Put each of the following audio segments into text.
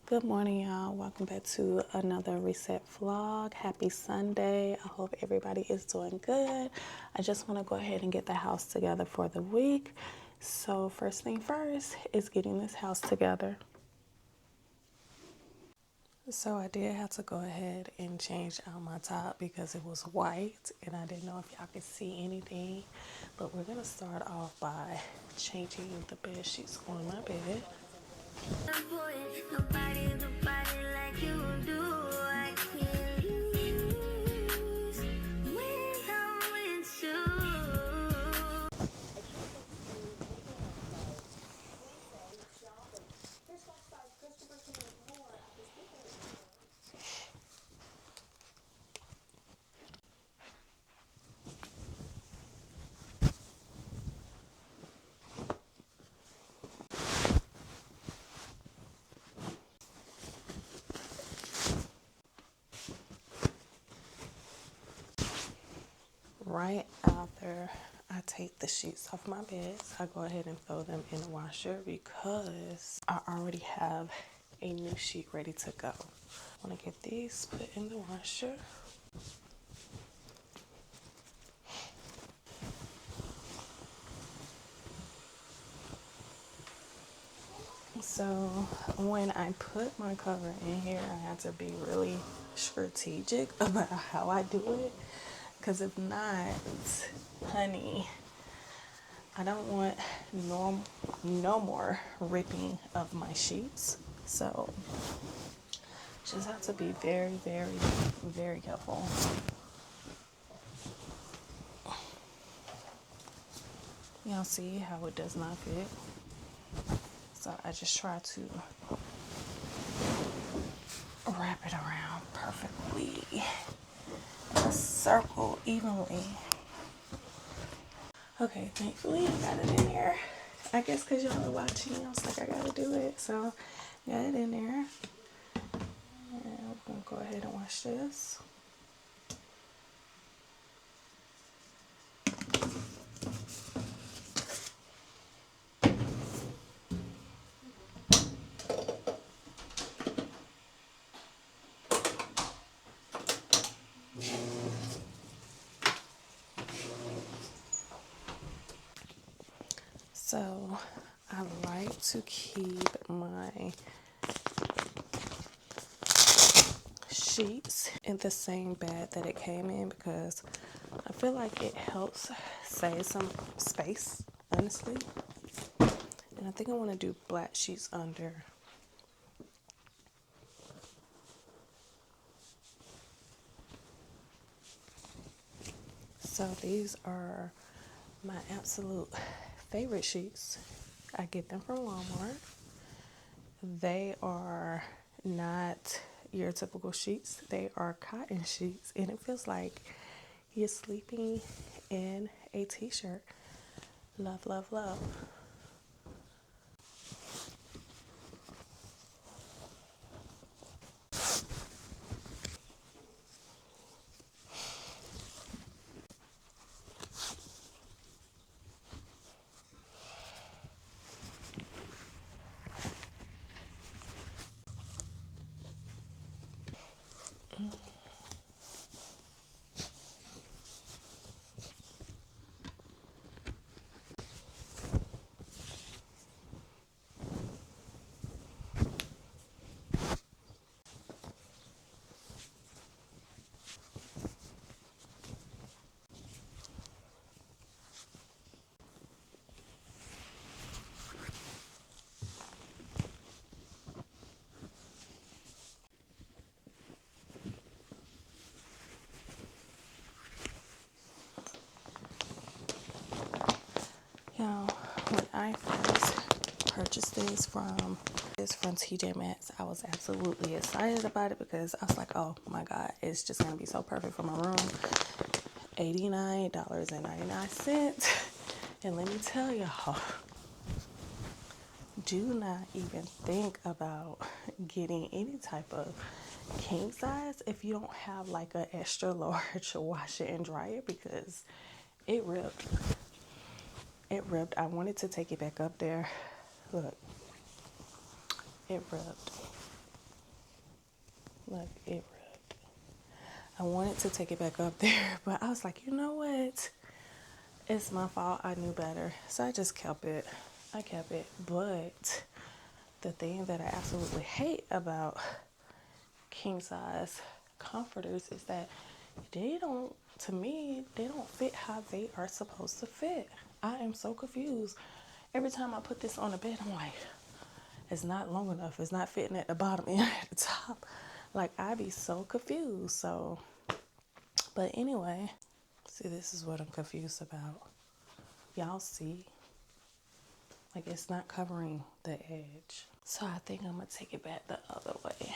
Good morning, y'all. Welcome back to another Reset vlog. Happy Sunday. I hope everybody is doing good. I just want to go ahead and get the house together for the week. So first thing first is getting this house together. So I did have to go ahead and change out my top because it was white and I didn't know if y'all could see anything. But we're going to start off by changing the bed sheets on my bed. Nobody like you do. I can't lose when I'm with you. Right after I take the sheets off my bed, I go ahead and throw them in the washer because I already have a new sheet ready to go. I want to get these put in the washer. So when I put my cover in here, I have to be really strategic about how I do it. Because if not, honey, I don't want no more ripping of my sheets. So just have to be very, very, very careful. Y'all see how it does not fit? So I just try to wrap it around perfectly, a circle evenly. Okay, thankfully I got it in there. I guess because y'all are watching, I was like, I gotta do it. So got it in there. And I'm gonna go ahead and wash this. So I like to keep my sheets in the same bed that it came in because I feel like it helps save some space, honestly. And I think I want to do black sheets under. So these are my absolute favorite sheets. I get them from Walmart. They are not your typical sheets. They are cotton sheets and it feels like you're sleeping in a t-shirt. Love, love, love. Now, when I first purchased this from TJ Maxx, I was absolutely excited about it because I was like, oh my God, it's just going to be so perfect for my room. $89.99. And let me tell y'all, do not even think about getting any type of king size if you don't have like an extra large washer and dryer because it ripped. It ripped. I wanted to take it back up there. Look, it ripped. Like, it ripped. I wanted to take it back up there, but I was like, you know what? It's my fault. I knew better. So I just kept it. I kept it. But the thing that I absolutely hate about king size comforters is that they don't, to me, they don't fit how they are supposed to fit. I am so confused. Every time I put this on the bed, I'm like, it's not long enough. It's not fitting at the bottom and at the top. Like, I be so confused. So, but anyway, see, this is what I'm confused about. Y'all see? Like, it's not covering the edge. So I think I'm gonna take it back the other way.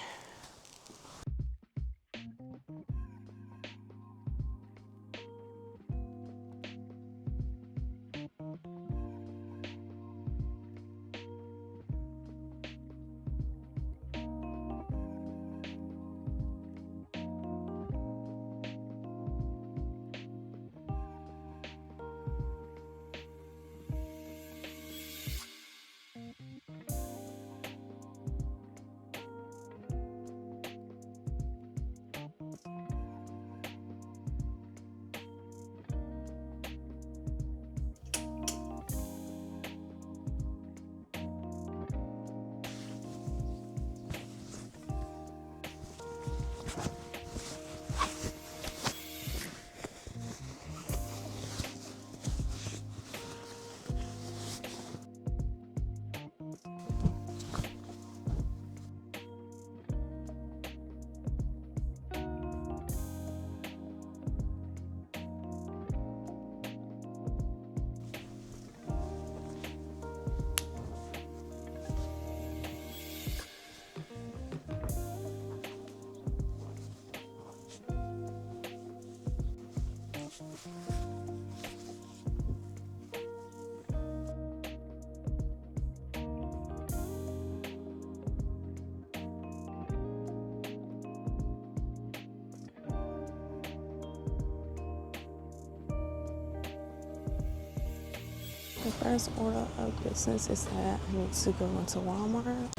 The first order of business is that I need to go into Walmart.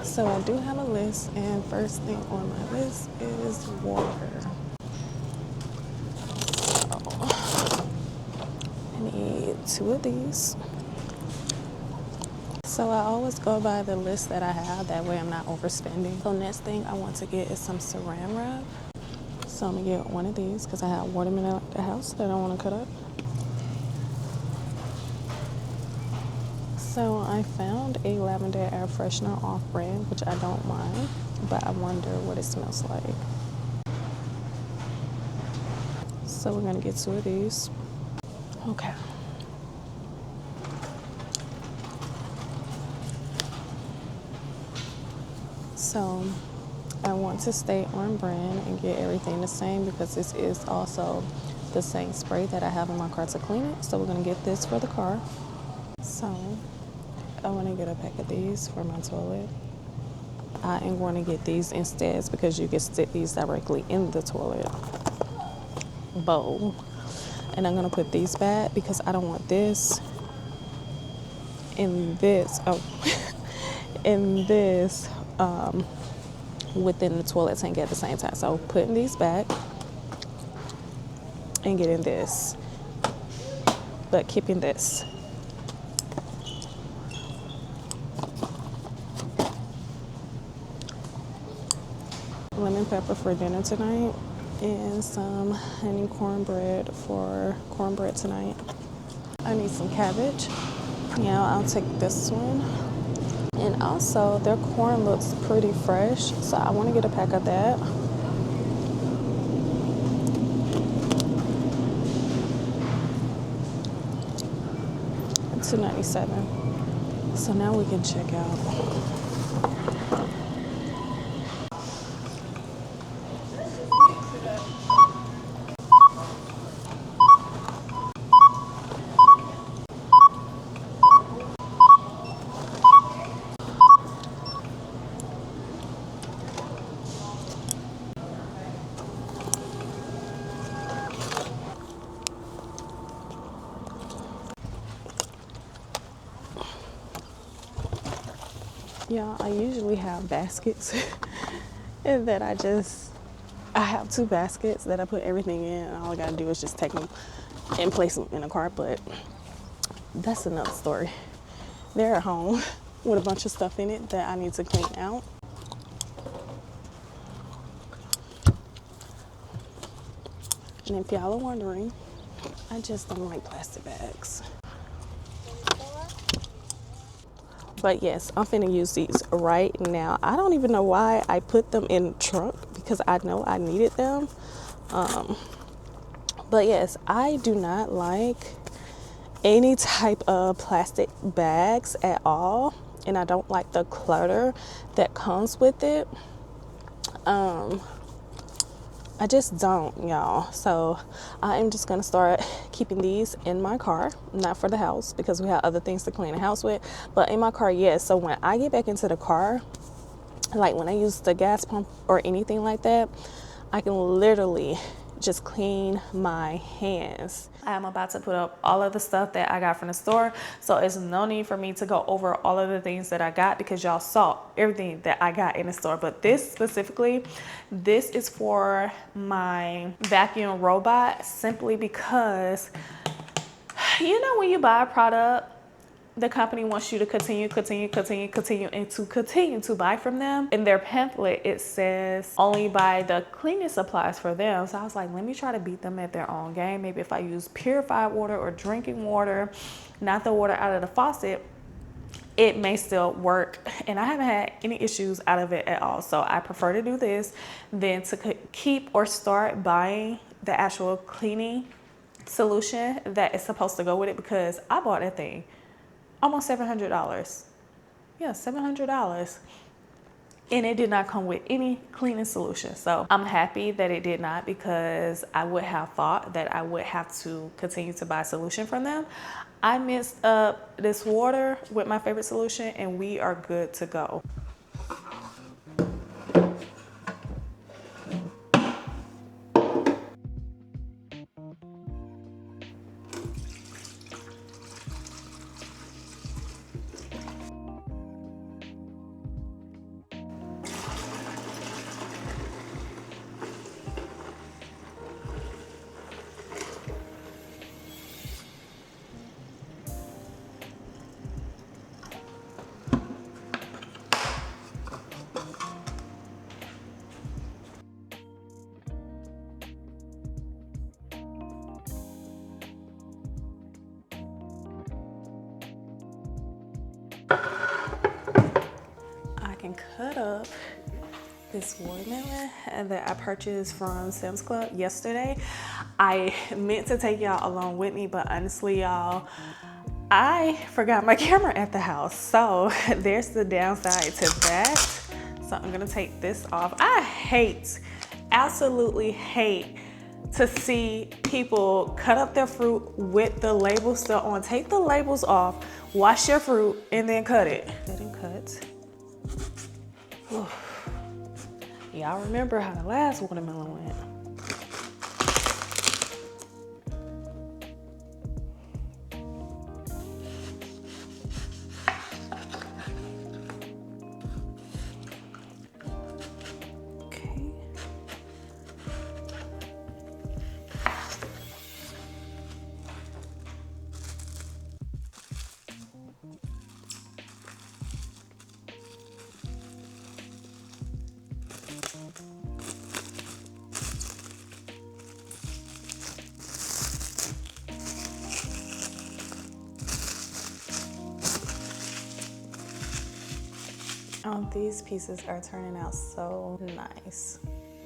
So I do have a list, and first thing on my list is water. So I need 2 of these. So I always go by the list that I have, that way I'm not overspending. So next thing I want to get is some saran wrap. So I'm gonna get 1 of these because I have watermelon at the house that I want to cut up. So I found a lavender air freshener off-brand, which I don't mind, but I wonder what it smells like. So we're gonna get 2 of these. Okay. So I want to stay on brand and get everything the same because this is also the same spray that I have in my car to clean it. So we're gonna get this for the car. So I want to get a pack of these for my toilet. I am going to get these instead because you can stick these directly in the toilet bowl. And I'm going to put these back because I don't want this in this, in this within the toilet tank at the same time. So putting these back and getting this, but keeping this. Lemon pepper for dinner tonight and some honey cornbread for cornbread tonight. I need some cabbage. Yeah, I'll take this one. And also their corn looks pretty fresh, so I want to get a pack of that. $2.97. So now we can check out. Yeah, I usually have baskets And then I have 2 baskets that I put everything in, and all I gotta do is just take them and place them in a cart, but that's another story. They're at home with a bunch of stuff in it that I need to clean out. And if y'all are wondering, I just don't like plastic bags. But yes, I'm finna use these right now. I don't even know why I put them in the trunk because I know I needed them. But yes, I do not like any type of plastic bags at all. And I don't like the clutter that comes with it. I just don't, y'all. So I am just gonna start keeping these in my car, not for the house because we have other things to clean the house with, but in my car, yes. So when I get back into the car, like when I use the gas pump or anything like that, I can literally just clean my hands. I'm about to put up all of the stuff that I got from the store, so it's no need for me to go over all of the things that I got because y'all saw everything that I got in the store. But this specifically, this is for my vacuum robot, simply because, you know, when you buy a product, the company wants you to continue to buy from them. In their pamphlet, it says only buy the cleaning supplies for them. So I was like, let me try to beat them at their own game. Maybe if I use purified water or drinking water, not the water out of the faucet, it may still work. And I haven't had any issues out of it at all. So I prefer to do this than to keep or start buying the actual cleaning solution that is supposed to go with it, because I bought that thing almost $700. Yeah, $700. And it did not come with any cleaning solution. So I'm happy that it did not, because I would have thought that I would have to continue to buy a solution from them. I mixed up this water with my favorite solution and we are good to go. I can cut up this watermelon that I purchased from Sam's Club yesterday. I meant to take y'all along with me, but honestly, y'all, I forgot my camera at the house. So there's the downside to that. So I'm gonna take this off. I absolutely hate to see people cut up their fruit with the labels still on. Take the labels off, wash your fruit, and then cut it. Cut and cut. Y'all remember how the last watermelon went. Okay. These pieces are turning out so nice.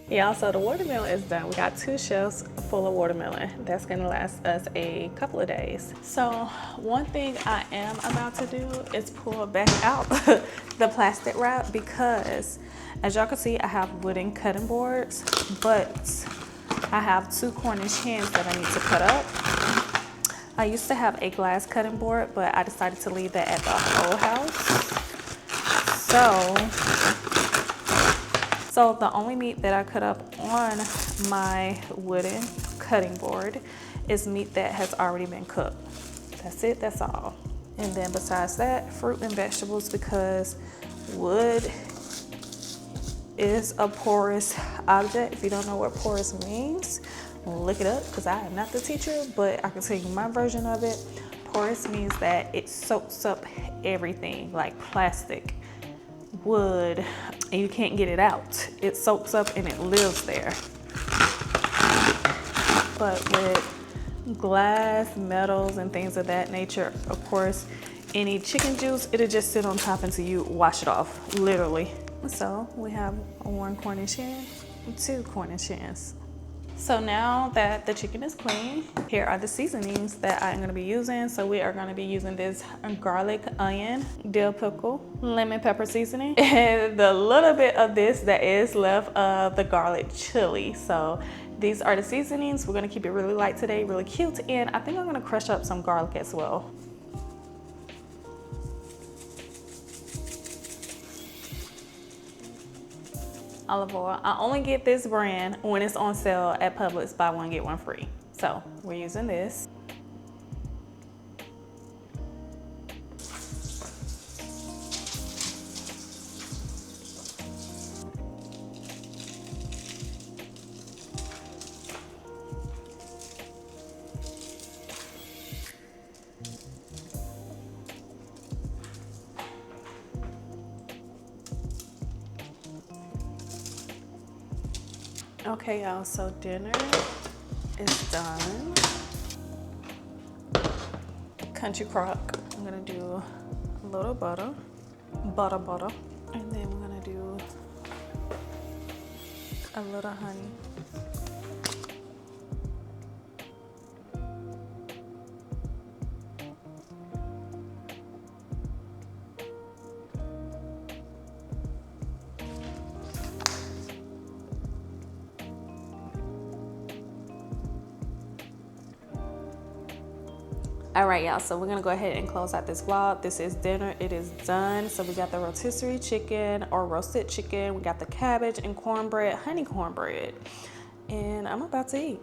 Yeah, so the watermelon is done. We got 2 shelves full of watermelon. That's gonna last us a couple of days. So one thing I am about to do is pull back out the plastic wrap, because as y'all can see, I have wooden cutting boards, but I have 2 Cornish hens that I need to cut up. I used to have a glass cutting board, but I decided to leave that at the old house. So the only meat that I cut up on my wooden cutting board is meat that has already been cooked. That's it, that's all. And then besides that, fruit and vegetables, because wood is a porous object. If you don't know what porous means, look it up because I am not the teacher, but I can tell you my version of it. Porous means that it soaks up everything, like plastic, wood, and you can't get it out. It soaks up and it lives there. But with glass, metals, and things of that nature, of course, any chicken juice, it'll just sit on top until you wash it off, literally. So we have 1 Cornish hen, 2 Cornish hens. So now that the chicken is clean, here are the seasonings that I'm gonna be using. So we are gonna be using this garlic, onion, dill pickle, lemon pepper seasoning, and the little bit of this that is left of the garlic chili. So these are the seasonings. We're gonna keep it really light today, really cute, and I think I'm gonna crush up some garlic as well. Olive oil. I only get this brand when it's on sale at Publix, buy one, get one free. So we're using this. Okay, y'all, so dinner is done. Country crock. I'm gonna do a little butter, and then we're gonna do a little honey. All right, y'all, so we're gonna go ahead and close out this vlog. This is dinner, it is done. So we got the rotisserie chicken or roasted chicken. We got the cabbage and cornbread, honey cornbread, and I'm about to eat.